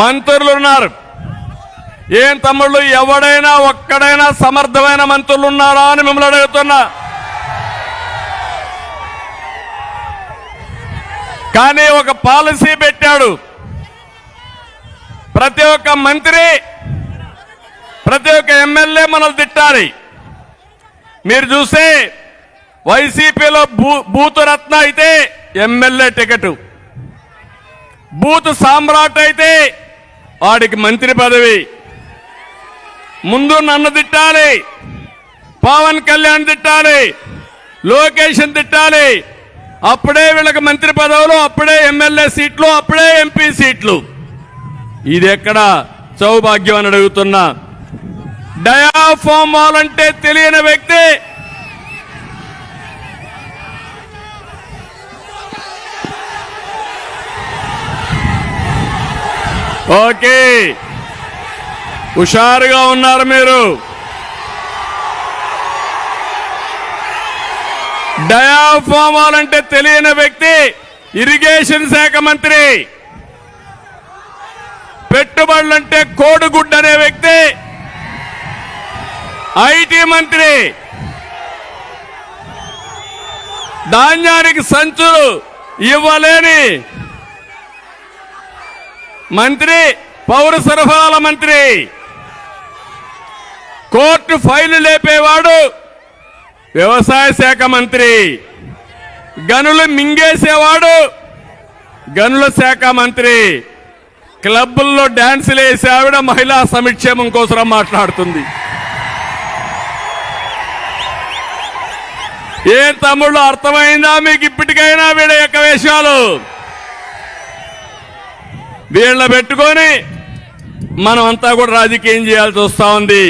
మంత్రులు ఉన్నారు. ఏం తమ్ముళ్ళు, ఎవడైనా ఒక్కడైనా సమర్థమైన మంత్రులు ఉన్నారా అని మిమ్మల్ని అడుగుతున్నా. కానీ ఒక పాలసీ పెట్టాడు. ప్రతి ఒక్క మంత్రి, ప్రతి ఒక్క ఎమ్మెల్యే మనల్ని తిట్టాలి. మీరు చూస్తే వైసీపీలో బూతు రత్న అయితే ఎమ్మెల్యే టికెట్, బూత్ సామ్రాట్ అయితే వాడికి మంత్రి పదవి. ముందు నన్ను తిట్టాలి, పవన్ కళ్యాణ్ తిట్టాలి, లోకేష్ తిట్టాలి, అప్పుడే వీళ్ళకి మంత్రి పదవులు, అప్పుడే ఎమ్మెల్యే సీట్లు, అప్పుడే ఎంపీ సీట్లు. ఇది ఎక్కడ సౌభాగ్యం అని అడుగుతున్నా. డయాఫామ్ వాల్ అంటే తెలియని వ్యక్తి ఓకే, హుషారుగా ఉన్నారు మీరు. డయాఫామ్ వాల్ అంటే తెలియని వ్యక్తి ఇరిగేషన్ శాఖ మంత్రి, పెట్టుబడులంటే కోడిగుడ్డు అనే వ్యక్తి ఐటీ మంత్రి, ధాన్యానికి సంచులు ఇవ్వలేని మంత్రి పౌర సరఫరాల మంత్రి, కోర్టు ఫైలు లేపేవాడు వ్యవసాయ శాఖ మంత్రి, గనులు మింగేసేవాడు గనుల శాఖ మంత్రి, క్లబ్బుల్లో డాన్సులు వేసే ఆవిడ మహిళా సంక్షేమం కోసం మాట్లాడుతుంది. ఏ తమ్ముళ్ళు, అర్థమైందా మీకు ఇప్పటికైనా వీళ్ళ యొక్క వేషాలు? వీళ్ళ పెట్టుకొని మనం అంతా కూడా రాజకీయం చేయాల్సి వస్తా ఉంది.